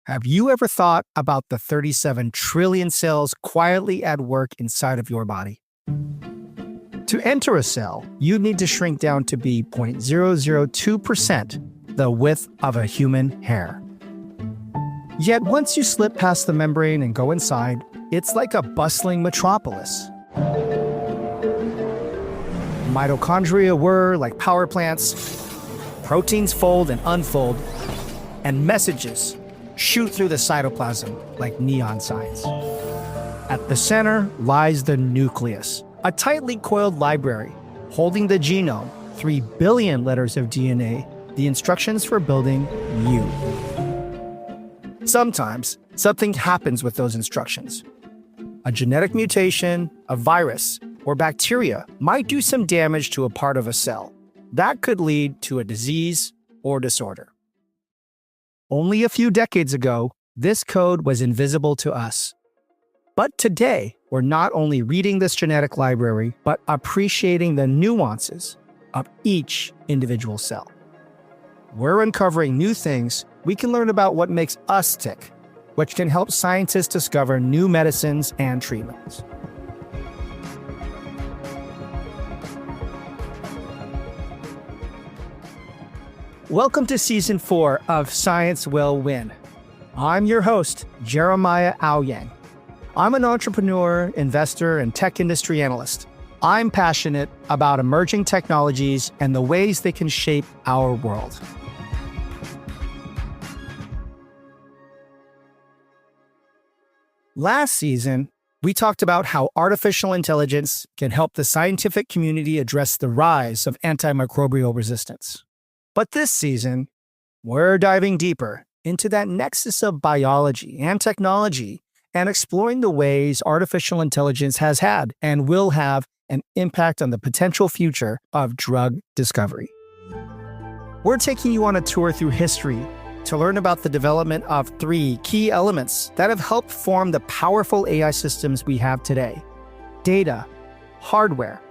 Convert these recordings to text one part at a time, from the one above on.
Have you ever thought about the 37 trillion cells quietly at work inside of your body? To enter a cell, you need to shrink down to be 0.002% the width of a human hair. Yet once you slip past the membrane and go inside, it's like a bustling metropolis. Mitochondria whir like power plants, proteins fold and unfold, and messages shoot through the cytoplasm like neon signs. At the center lies the nucleus, a tightly coiled library holding the genome, 3 billion letters of DNA, the instructions for building you. Sometimes something happens with those instructions. A genetic mutation, a virus, or bacteria might do some damage to a part of a cell. That could lead to a disease or disorder. Only a few decades ago, this code was invisible to us. But today, we're not only reading this genetic library, but appreciating the nuances of each individual cell. We're uncovering new things we can learn about what makes us tick, which can help scientists discover new medicines and treatments. Welcome to Season 4 of Science Will Win. I'm your host, Jeremiah Owyang. I'm an entrepreneur, investor, and tech industry analyst. I'm passionate about emerging technologies and the ways they can shape our world. Last season, we talked about how artificial intelligence can help the scientific community address the rise of antimicrobial resistance. But this season, we're diving deeper into that nexus of biology and technology and exploring the ways artificial intelligence has had and will have an impact on the potential future of drug discovery. We're taking you on a tour through history to learn about the development of 3 key elements that have helped form the powerful AI systems we have today: data, hardware,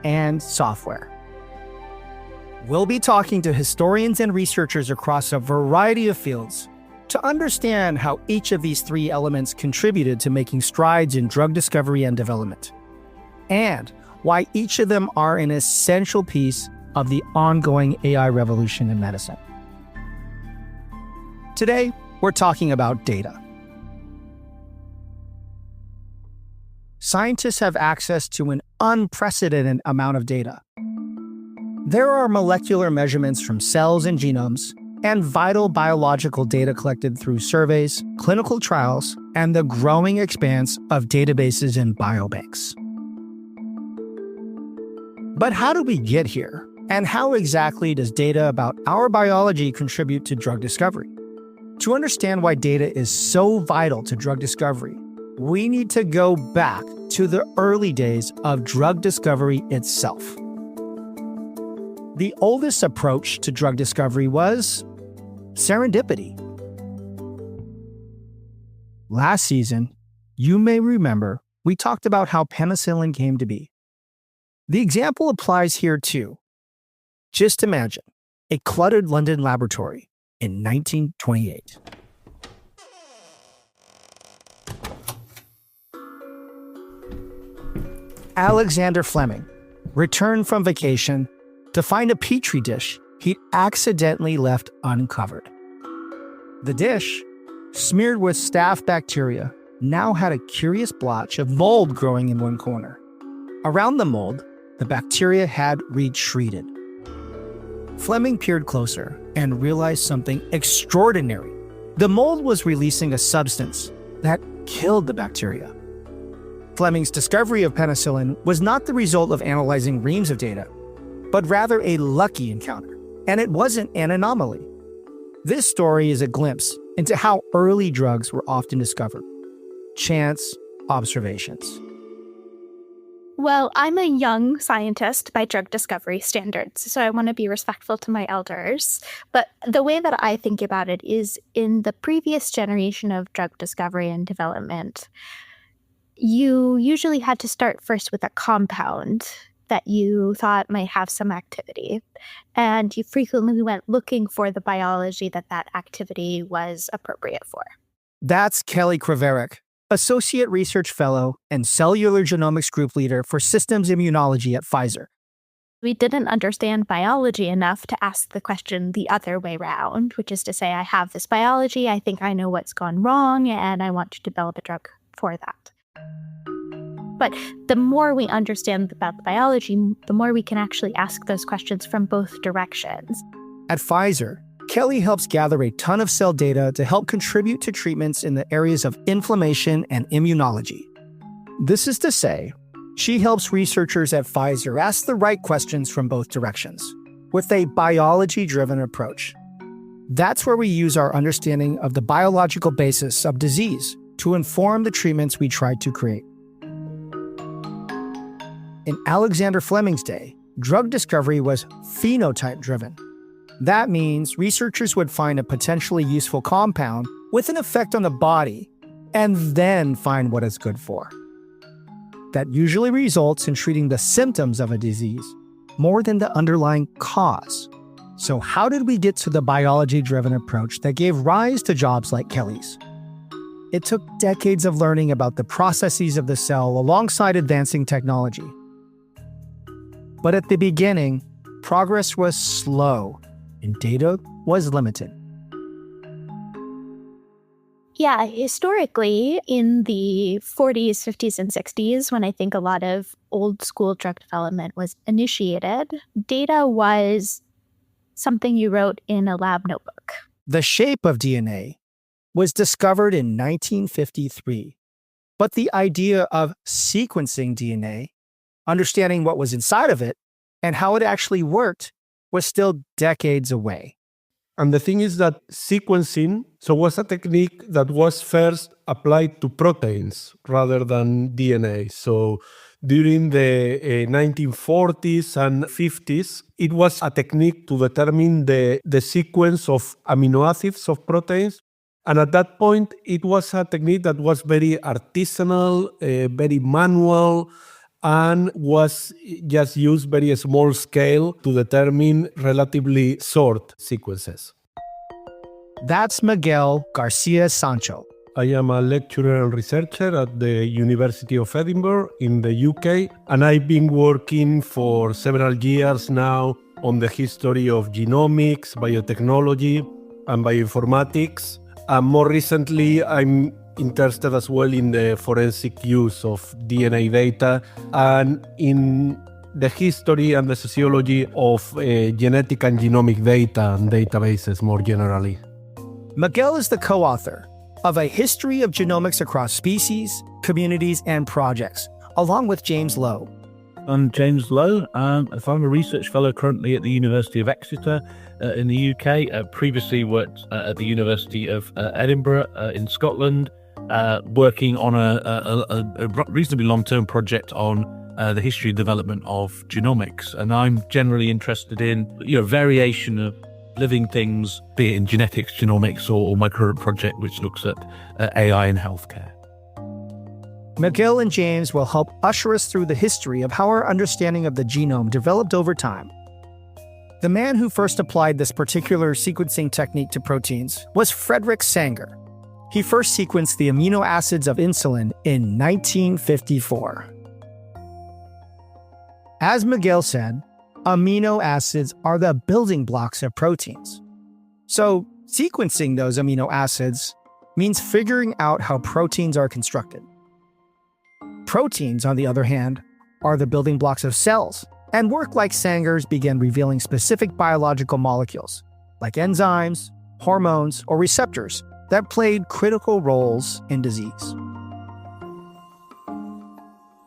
and software. We'll be talking to historians and researchers across a variety of fields to understand how each of these 3 elements contributed to making strides in drug discovery and development, and why each of them are an essential piece of the ongoing AI revolution in medicine. Today, we're talking about data. Scientists have access to an unprecedented amount of data. There are molecular measurements from cells and genomes, and vital biological data collected through surveys, clinical trials, and the growing expanse of databases and biobanks. But how do we get here? And how exactly does data about our biology contribute to drug discovery? To understand why data is so vital to drug discovery, we need to go back to the early days of drug discovery itself. The oldest approach to drug discovery was serendipity. Last season, you may remember, we talked about how penicillin came to be. The example applies here too. Just imagine a cluttered London laboratory in 1928. Alexander Fleming returned from vacation to find a petri dish he'd accidentally left uncovered. The dish, smeared with staph bacteria, now had a curious blotch of mold growing in one corner. Around the mold, the bacteria had retreated. Fleming peered closer and realized something extraordinary. The mold was releasing a substance that killed the bacteria. Fleming's discovery of penicillin was not the result of analyzing reams of data, but rather a lucky encounter, and it wasn't an anomaly. This story is a glimpse into how early drugs were often discovered. Chance observations. Well, I'm a young scientist by drug discovery standards, so I want to be respectful to my elders. But the way that I think about it is in the previous generation of drug discovery and development, you usually had to start first with a compound that you thought might have some activity. And you frequently went looking for the biology that that activity was appropriate for. That's Kellie Kravarik, Associate Research Fellow and Cellular Genomics Group Leader for Systems Immunology at Pfizer. We didn't understand biology enough to ask the question the other way around, which is to say, I have this biology, I think I know what's gone wrong, and I want to develop a drug for that. But the more we understand about the biology, the more we can actually ask those questions from both directions. At Pfizer, Kellie helps gather a ton of cell data to help contribute to treatments in the areas of inflammation and immunology. This is to say, she helps researchers at Pfizer ask the right questions from both directions, with a biology-driven approach. That's where we use our understanding of the biological basis of disease to inform the treatments we try to create. In Alexander Fleming's day, drug discovery was phenotype-driven. That means researchers would find a potentially useful compound with an effect on the body and then find what it's good for. That usually results in treating the symptoms of a disease more than the underlying cause. So how did we get to the biology-driven approach that gave rise to jobs like Kellie's? It took decades of learning about the processes of the cell alongside advancing technology. But at the beginning, progress was slow and data was limited. Yeah, historically, in the 40s, 50s, and 60s, when I think a lot of old school drug development was initiated, data was something you wrote in a lab notebook. The shape of DNA was discovered in 1953, but the idea of sequencing DNA, understanding what was inside of it, and how it actually worked was still decades away. And the thing is that sequencing was a technique that was first applied to proteins rather than DNA. So during the 1940s and 50s, it was a technique to determine the sequence of amino acids of proteins. And at that point, it was a technique that was very artisanal, very manual, and was just used very small scale to determine relatively short sequences. That's Miguel Garcia-Sancho. I am a lecturer and researcher at the University of Edinburgh in the UK, and I've been working for several years now on the history of genomics, biotechnology, and bioinformatics. And more recently, I'm interested as well in the forensic use of DNA data and in the history and the sociology of genetic and genomic data and databases more generally. Miguel is the co-author of A History of Genomics Across Species, Communities, and Projects, along with James Lowe. I'm James Lowe. I'm a research fellow currently at the University of Exeter in the UK. Previously worked at the University of Edinburgh in Scotland, working on a reasonably long-term project on the history and development of genomics. And I'm generally interested in variation of living things, be it in genetics, genomics, or my current project, which looks at AI in healthcare. Miguel and James will help usher us through the history of how our understanding of the genome developed over time. The man who first applied this particular sequencing technique to proteins was Frederick Sanger. He first sequenced the amino acids of insulin in 1954. As Miguel said, amino acids are the building blocks of proteins. So, sequencing those amino acids means figuring out how proteins are constructed. Proteins, on the other hand, are the building blocks of cells, and work like Sanger's began revealing specific biological molecules, like enzymes, hormones, or receptors that played critical roles in disease.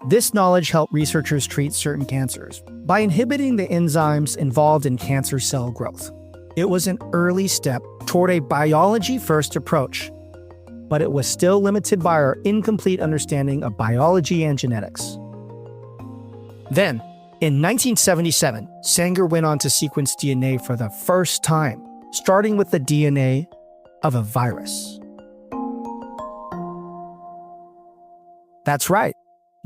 This knowledge helped researchers treat certain cancers by inhibiting the enzymes involved in cancer cell growth. It was an early step toward a biology-first approach, but it was still limited by our incomplete understanding of biology and genetics. Then, in 1977, Sanger went on to sequence DNA for the first time, starting with the DNA of a virus. That's right.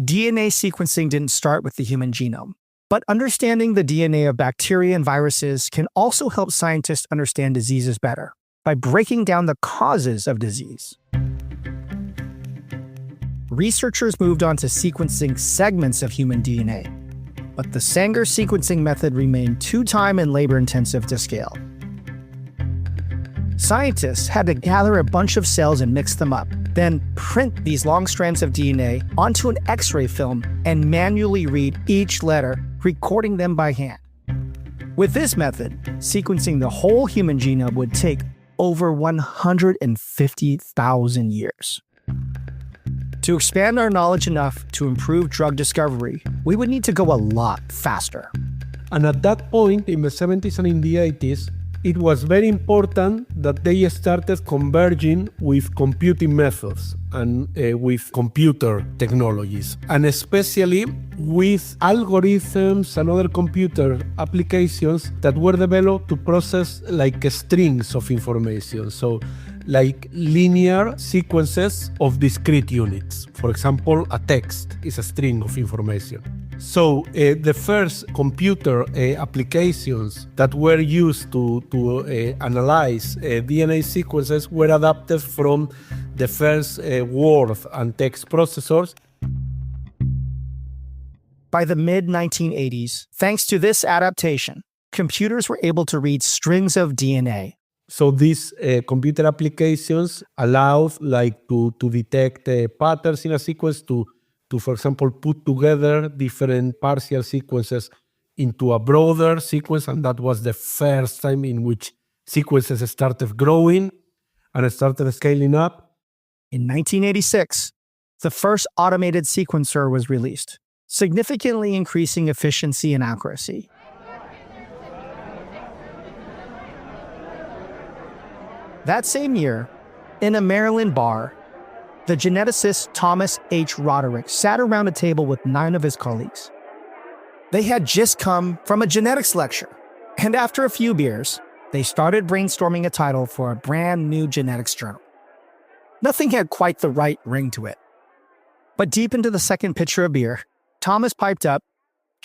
DNA sequencing didn't start with the human genome, but understanding the DNA of bacteria and viruses can also help scientists understand diseases better by breaking down the causes of disease. researchers moved on to sequencing segments of human DNA. But the Sanger sequencing method remained too time and labor-intensive to scale. Scientists had to gather a bunch of cells and mix them up, then print these long strands of DNA onto an X-ray film and manually read each letter, recording them by hand. With this method, sequencing the whole human genome would take over 150,000 years. To expand our knowledge enough to improve drug discovery, we would need to go a lot faster. And at that point, in the 70s and in the 80s, it was very important that they started converging with computing methods and with computer technologies, and especially with algorithms and other computer applications that were developed to process like strings of information. So like linear sequences of discrete units. For example, a text is a string of information. So the first computer applications that were used to analyze DNA sequences were adapted from the first word and text processors. By the mid-1980s, thanks to this adaptation, computers were able to read strings of DNA. So these computer applications allowed to detect patterns in a sequence, to, for example, put together different partial sequences into a broader sequence, and that was the first time in which sequences started growing and started scaling up. In 1986, the first automated sequencer was released, significantly increasing efficiency and accuracy. That same year, in a Maryland bar, the geneticist Thomas H. Roderick sat around a table with 9 of his colleagues. They had just come from a genetics lecture, and after a few beers, they started brainstorming a title for a brand new genetics journal. Nothing had quite the right ring to it. But deep into the second pitcher of beer, Thomas piped up,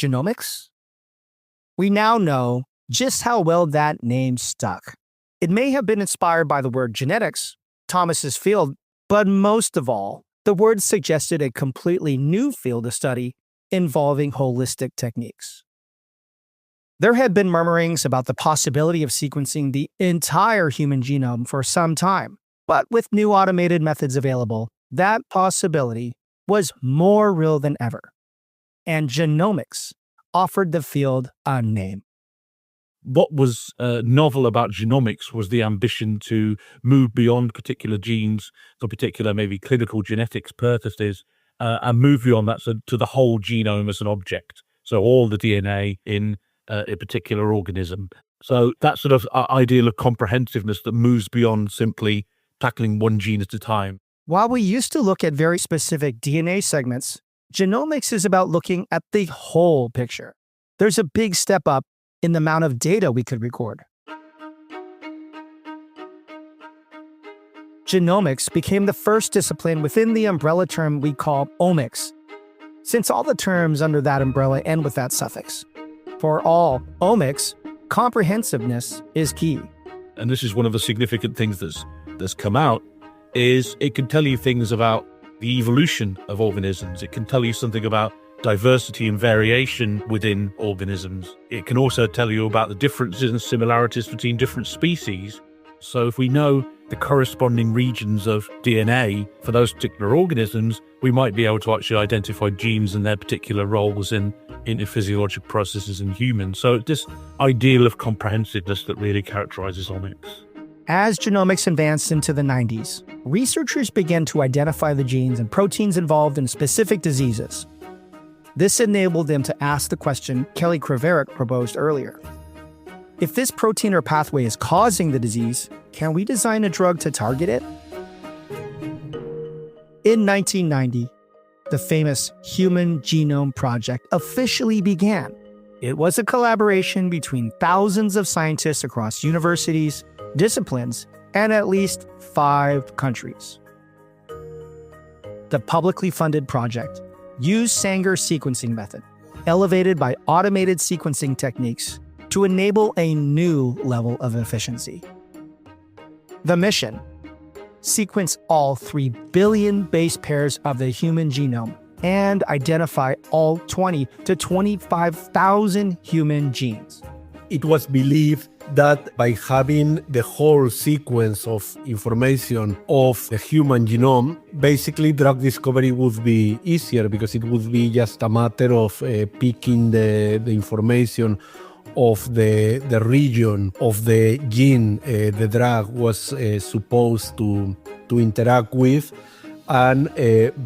"Genomics?" We now know just how well that name stuck. It may have been inspired by the word genetics, Thomas's field, but most of all, the word suggested a completely new field of study involving holistic techniques. There had been murmurings about the possibility of sequencing the entire human genome for some time, but with new automated methods available, that possibility was more real than ever. And genomics offered the field a name. What was novel about genomics was the ambition to move beyond particular genes for particular maybe clinical genetics purposes and move beyond that to the whole genome as an object. So all the DNA in a particular organism. So that sort of ideal of comprehensiveness that moves beyond simply tackling one gene at a time. While we used to look at very specific DNA segments, genomics is about looking at the whole picture. There's a big step up in the amount of data we could record. Genomics became the first discipline within the umbrella term we call omics, since all the terms under that umbrella end with that suffix. For all omics, comprehensiveness is key. And this is one of the significant things that's come out, is it can tell you things about the evolution of organisms. It can tell you something about diversity and variation within organisms. It can also tell you about the differences and similarities between different species. So if we know the corresponding regions of DNA for those particular organisms, we might be able to actually identify genes and their particular roles in physiologic processes in humans. So this ideal of comprehensiveness that really characterizes omics. As genomics advanced into the 90s, researchers began to identify the genes and proteins involved in specific diseases. This enabled them to ask the question Kellie Kravarik proposed earlier. If this protein or pathway is causing the disease, can we design a drug to target it? In 1990, the famous Human Genome Project officially began. It was a collaboration between thousands of scientists across universities, disciplines, and at least 5 countries. The publicly funded project used Sanger sequencing method, elevated by automated sequencing techniques, to enable a new level of efficiency. The mission: sequence all 3 billion base pairs of the human genome and identify all 20 to 25,000 human genes. It was believed that by having the whole sequence of information of the human genome, basically drug discovery would be easier because it would be just a matter of picking the information of the region of the gene the drug was supposed to interact with, and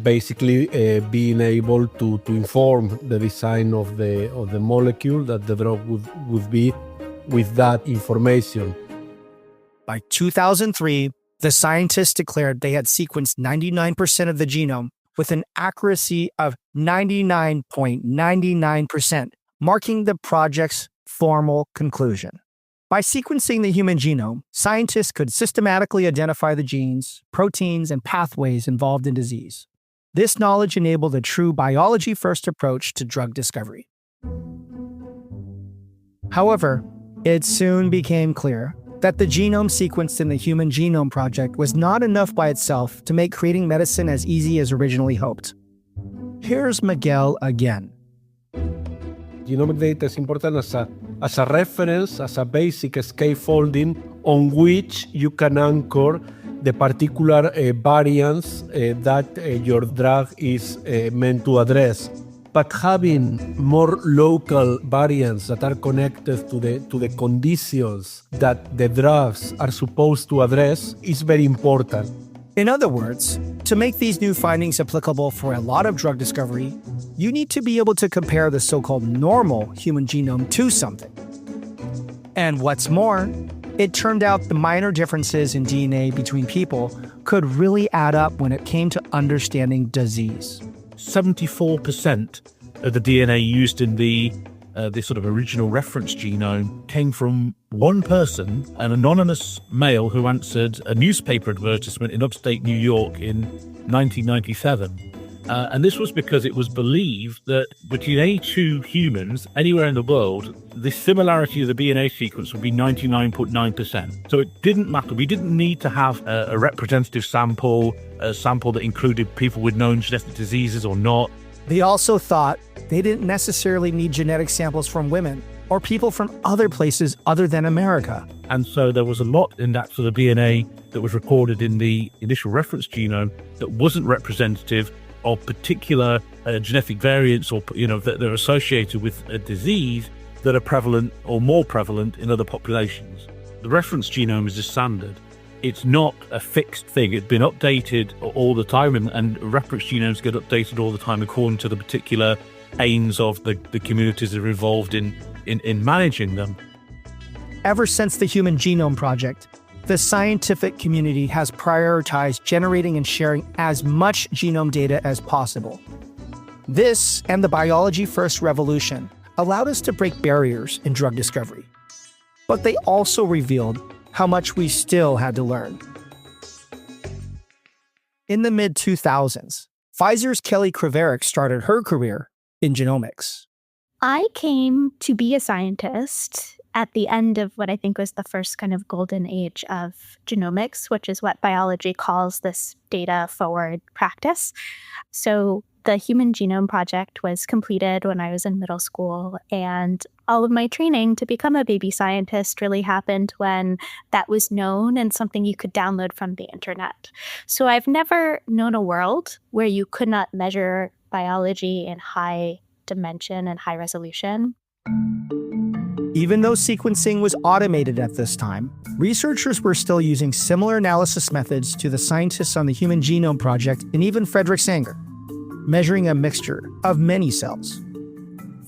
basically being able to inform the design of the molecule that the drug would be with that information. By 2003, the scientists declared they had sequenced 99% of the genome with an accuracy of 99.99%, marking the project's formal conclusion. By sequencing the human genome, scientists could systematically identify the genes, proteins, and pathways involved in disease. This knowledge enabled a true biology-first approach to drug discovery. However, it soon became clear that the genome sequenced in the Human Genome Project was not enough by itself to make creating medicine as easy as originally hoped. Here's Miguel again. Genomic data is important as a reference, as a basic scaffolding on which you can anchor the particular variants that your drug is meant to address. But having more local variants that are connected to the conditions that the drugs are supposed to address is very important. In other words, to make these new findings applicable for a lot of drug discovery, you need to be able to compare the so-called normal human genome to something. And what's more, it turned out the minor differences in DNA between people could really add up when it came to understanding disease. 74% of the DNA used in the sort of original reference genome came from one person, an anonymous male who answered a newspaper advertisement in upstate New York in 1997. And this was because it was believed that between any two humans anywhere in the world, the similarity of the DNA sequence would be 99.9%. So it didn't matter. We didn't need to have a representative sample, a sample that included people with known genetic diseases or not. They also thought they didn't necessarily need genetic samples from women or people from other places other than America. And so there was a lot in that sort of DNA that was recorded in the initial reference genome that wasn't representative of particular genetic variants or, that they're associated with a disease that are prevalent or more prevalent in other populations. The reference genome is the standard. It's not a fixed thing. It's been updated all the time, and reference genomes get updated all the time according to the particular aims of the communities that are involved in managing them. Ever since the Human Genome Project, the scientific community has prioritized generating and sharing as much genome data as possible. This and the biology-first revolution allowed us to break barriers in drug discovery. But they also revealed how much we still had to learn. In the mid-2000s, Pfizer's Kellie Kravarik started her career in genomics. I came to be a scientist at the end of what I think was the first kind of golden age of genomics, which is what biology calls this data-forward practice. So the Human Genome Project was completed when I was in middle school, and all of my training to become a baby scientist really happened when that was known and something you could download from the internet. So I've never known a world where you could not measure biology in high dimension and high resolution. Even though sequencing was automated at this time, researchers were still using similar analysis methods to the scientists on the Human Genome Project and even Frederick Sanger, measuring a mixture of many cells.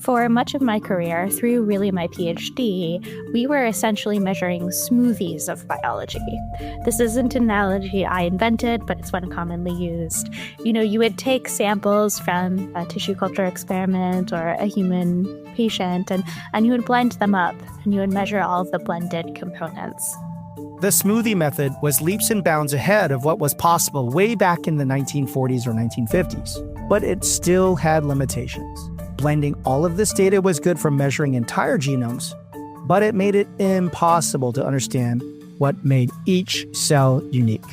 For much of my career, through really my PhD, we were essentially measuring smoothies of biology. This isn't an analogy I invented, but it's one commonly used. You would take samples from a tissue culture experiment or a human patient, and you would blend them up, and you would measure all of the blended components. The smoothie method was leaps and bounds ahead of what was possible way back in the 1940s or 1950s, but it still had limitations. Blending all of this data was good for measuring entire genomes, but it made it impossible to understand what made each cell unique.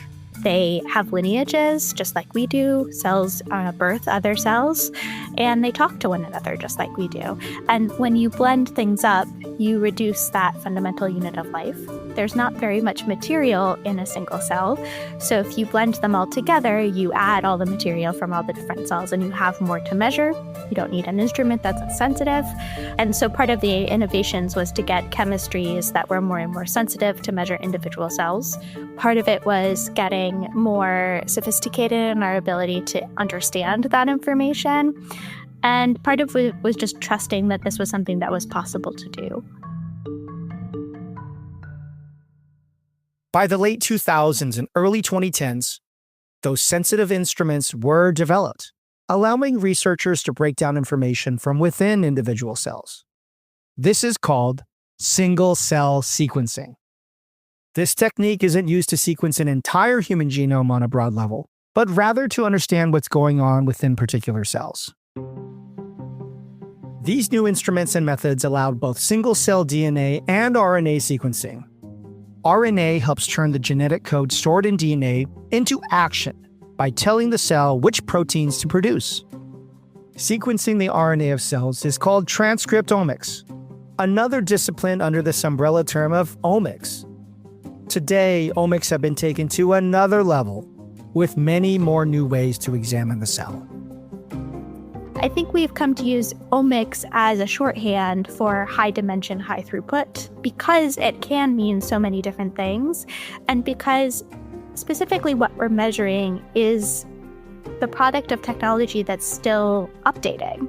They have lineages just like we do. Cells birth other cells, and they talk to one another just like we do. And when you blend things up, you reduce that fundamental unit of life. There's not very much material in a single cell. So if you blend them all together, you add all the material from all the different cells and you have more to measure. You don't need an instrument that's sensitive. And so part of the innovations was to get chemistries that were more and more sensitive to measure individual cells. Part of it was getting more sophisticated in our ability to understand that information. And part of it was just trusting that this was something that was possible to do. By the late 2000s and early 2010s, those sensitive instruments were developed, allowing researchers to break down information from within individual cells. This is called single-cell sequencing. This technique isn't used to sequence an entire human genome on a broad level, but rather to understand what's going on within particular cells. These new instruments and methods allowed both single-cell DNA and RNA sequencing. RNA helps turn the genetic code stored in DNA into action by telling the cell which proteins to produce. Sequencing the RNA of cells is called transcriptomics, another discipline under this umbrella term of omics. Today, omics have been taken to another level, with many more new ways to examine the cell. I think we've come to use omics as a shorthand for high dimension, high throughput, because it can mean so many different things, and because specifically what we're measuring is the product of technology that's still updating.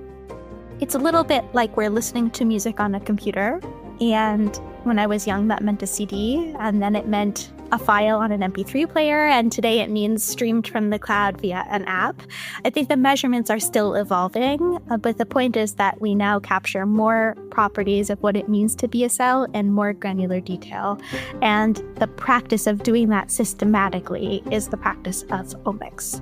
It's a little bit like we're listening to music on a computer, and when I was young, that meant a CD, and then it meant a file on an MP3 player, and today it means streamed from the cloud via an app. I think the measurements are still evolving, but the point is that we now capture more properties of what it means to be a cell in more granular detail. And the practice of doing that systematically is the practice of omics.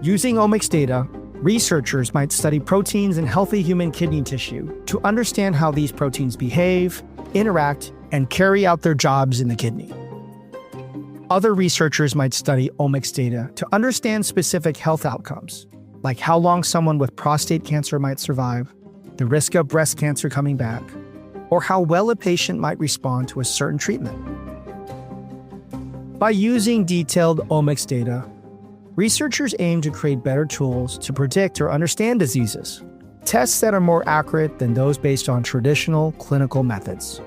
Using omics data, researchers might study proteins in healthy human kidney tissue to understand how these proteins behave, interact, and carry out their jobs in the kidney. Other researchers might study omics data to understand specific health outcomes, like how long someone with prostate cancer might survive, the risk of breast cancer coming back, or how well a patient might respond to a certain treatment. By using detailed omics data, researchers aim to create better tools to predict or understand diseases, tests that are more accurate than those based on traditional clinical methods.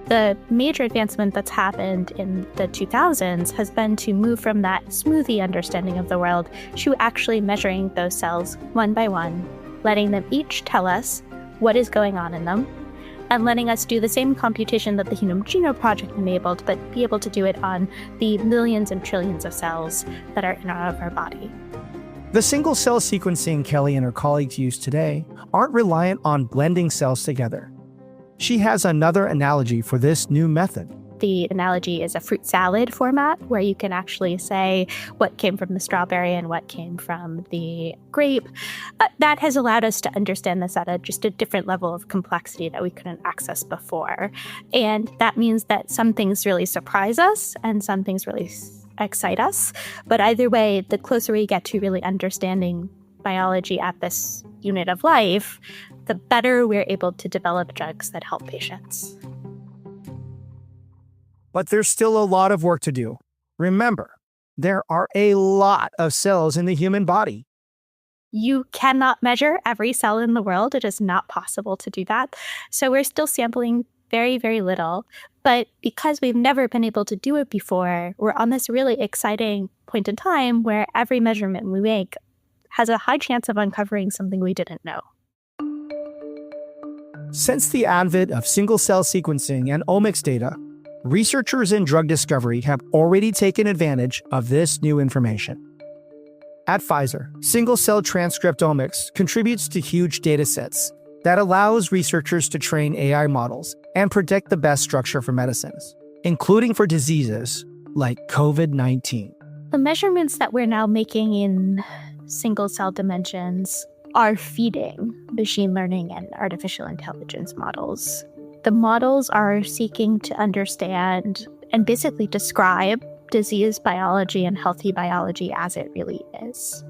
The major advancement that's happened in the 2000s has been to move from that smoothie understanding of the world to actually measuring those cells one by one, letting them each tell us what is going on in them, and letting us do the same computation that the Human Genome Project enabled, but be able to do it on the millions and trillions of cells that are in our body. The single-cell sequencing Kellie and her colleagues use today aren't reliant on blending cells together. She has another analogy for this new method. The analogy is a fruit salad format where you can actually say what came from the strawberry and what came from the grape. That has allowed us to understand this at just a different level of complexity that we couldn't access before. And that means that some things really surprise us and some things really excite us. But either way, the closer we get to really understanding biology at this unit of life, the better we're able to develop drugs that help patients. But there's still a lot of work to do. Remember, there are a lot of cells in the human body. You cannot measure every cell in the world. It is not possible to do that. So we're still sampling very, very little. But because we've never been able to do it before, we're on this really exciting point in time where every measurement we make has a high chance of uncovering something we didn't know. Since the advent of single-cell sequencing and omics data, researchers in drug discovery have already taken advantage of this new information. At Pfizer, single-cell transcriptomics contributes to huge data sets that allows researchers to train AI models and predict the best structure for medicines, including for diseases like COVID-19. The measurements that we're now making in single-cell dimensions are feeding machine learning and artificial intelligence models. The models are seeking to understand and basically describe disease biology and healthy biology as it really is.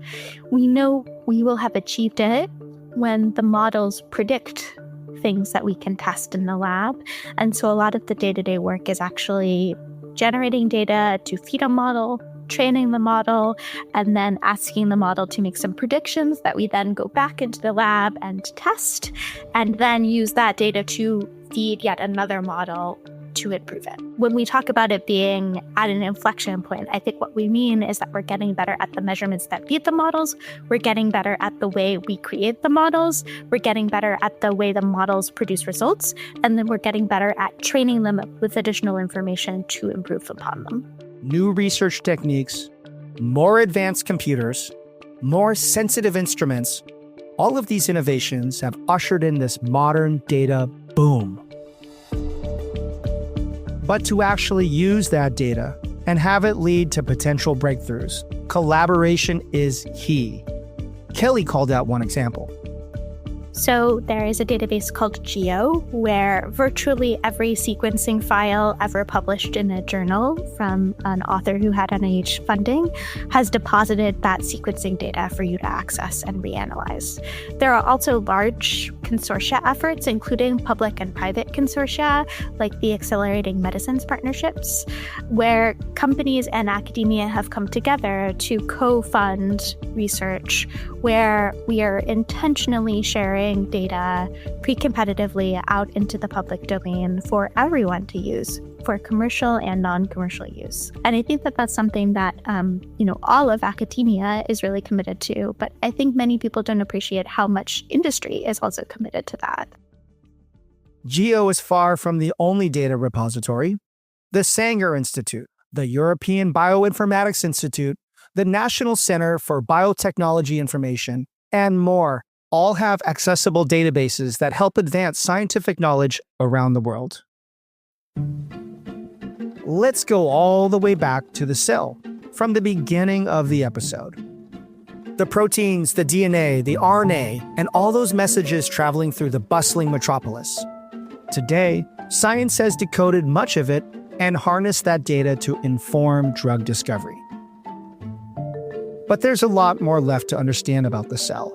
We know we will have achieved it when the models predict things that we can test in the lab. And so a lot of the day-to-day work is actually generating data to feed a model, training the model, and then asking the model to make some predictions that we then go back into the lab and test, and then use that data to feed yet another model to improve it. When we talk about it being at an inflection point, I think what we mean is that we're getting better at the measurements that feed the models, we're getting better at the way we create the models, we're getting better at the way the models produce results, and then we're getting better at training them with additional information to improve upon them. New research techniques, more advanced computers, more sensitive instruments, all of these innovations have ushered in this modern data boom. But to actually use that data and have it lead to potential breakthroughs, collaboration is key. Kellie called out one example. So there is a database called GEO, where virtually every sequencing file ever published in a journal from an author who had NIH funding has deposited that sequencing data for you to access and reanalyze. There are also large consortia efforts, including public and private consortia, like the Accelerating Medicines Partnerships, where companies and academia have come together to co-fund research, where we are intentionally sharing data pre-competitively out into the public domain for everyone to use, for commercial and non-commercial use. And I think that that's something that, all of academia is really committed to, but I think many people don't appreciate how much industry is also committed to that. GEO is far from the only data repository. The Sanger Institute, the European Bioinformatics Institute, the National Center for Biotechnology Information, and more all have accessible databases that help advance scientific knowledge around the world. Let's go all the way back to the cell, from the beginning of the episode. The proteins, the DNA, the RNA, and all those messages traveling through the bustling metropolis. Today, science has decoded much of it and harnessed that data to inform drug discovery. But there's a lot more left to understand about the cell.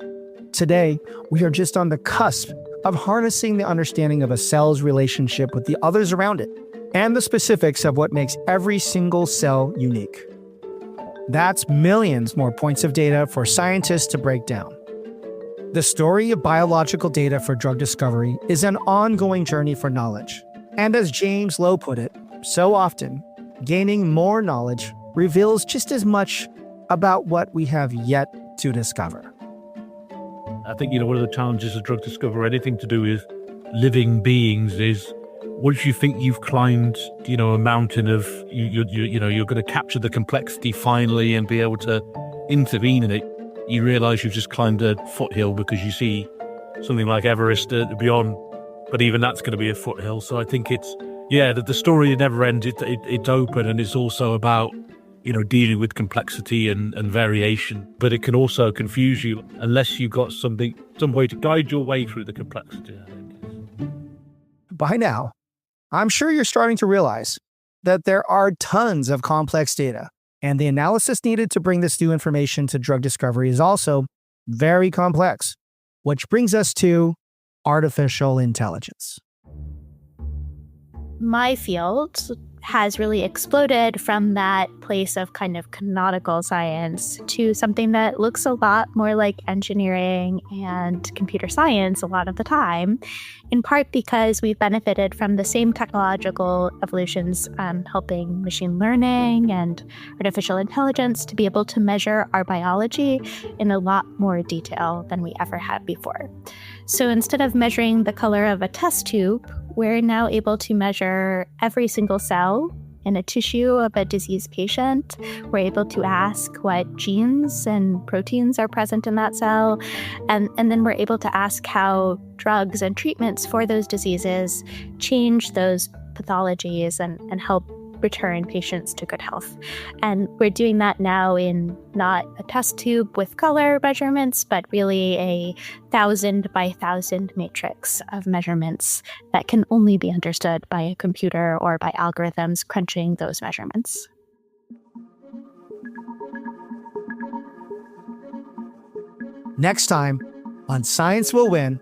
Today, we are just on the cusp of harnessing the understanding of a cell's relationship with the others around it, and the specifics of what makes every single cell unique. That's millions more points of data for scientists to break down. The story of biological data for drug discovery is an ongoing journey for knowledge. And as James Lowe put it, so often, gaining more knowledge reveals just as much about what we have yet to discover. I think, one of the challenges of drug discovery, anything to do with living beings, is once you think you've climbed, a mountain of, you're going to capture the complexity finally and be able to intervene in it, you realize you've just climbed a foothill because you see something like Everest beyond, but even that's going to be a foothill. So I think it's, that the story never ends. It's open, and it's also about dealing with complexity and variation, but it can also confuse you unless you've got some way to guide your way through the complexity, I think. By now, I'm sure you're starting to realize that there are tons of complex data, and the analysis needed to bring this new information to drug discovery is also very complex, which brings us to artificial intelligence. My field has really exploded from that place of kind of canonical science to something that looks a lot more like engineering and computer science a lot of the time, in part because we've benefited from the same technological evolutions helping machine learning and artificial intelligence to be able to measure our biology in a lot more detail than we ever had before. So instead of measuring the color of a test tube, we're now able to measure every single cell in a tissue of a diseased patient. We're able to ask what genes and proteins are present in that cell. And then we're able to ask how drugs and treatments for those diseases change those pathologies and help return patients to good health. And we're doing that now in not a test tube with color measurements, but really a 1,000 by 1,000 matrix of measurements that can only be understood by a computer or by algorithms crunching those measurements. Next time on Science Will Win,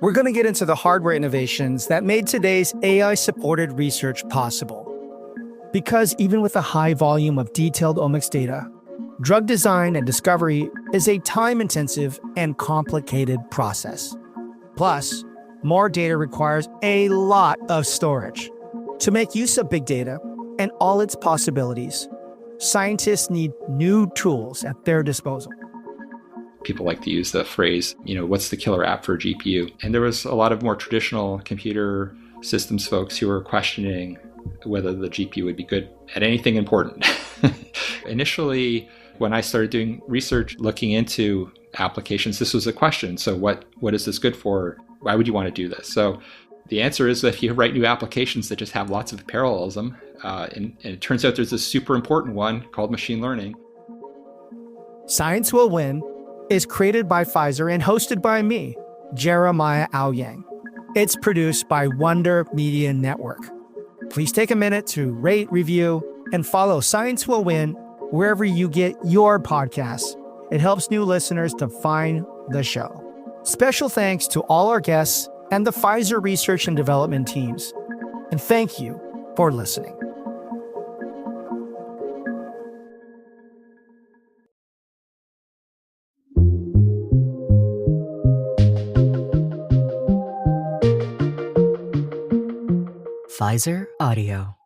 we're going to get into the hardware innovations that made today's AI-supported research possible. Because even with a high volume of detailed omics data, drug design and discovery is a time-intensive and complicated process. Plus, more data requires a lot of storage. To make use of big data and all its possibilities, scientists need new tools at their disposal. People like to use the phrase, what's the killer app for a GPU? And there was a lot of more traditional computer systems folks who were questioning whether the GPU would be good at anything important. Initially, when I started doing research looking into applications, this was a question. So what is this good for? Why would you want to do this? So the answer is that if you write new applications that just have lots of parallelism, and it turns out there's this super important one called machine learning. Science Will Win is created by Pfizer and hosted by me, Jeremiah Owyang. It's produced by Wonder Media Network. Please take a minute to rate, review, and follow Science Will Win wherever you get your podcasts. It helps new listeners to find the show. Special thanks to all our guests and the Pfizer research and development teams. And thank you for listening. Pfizer Audio.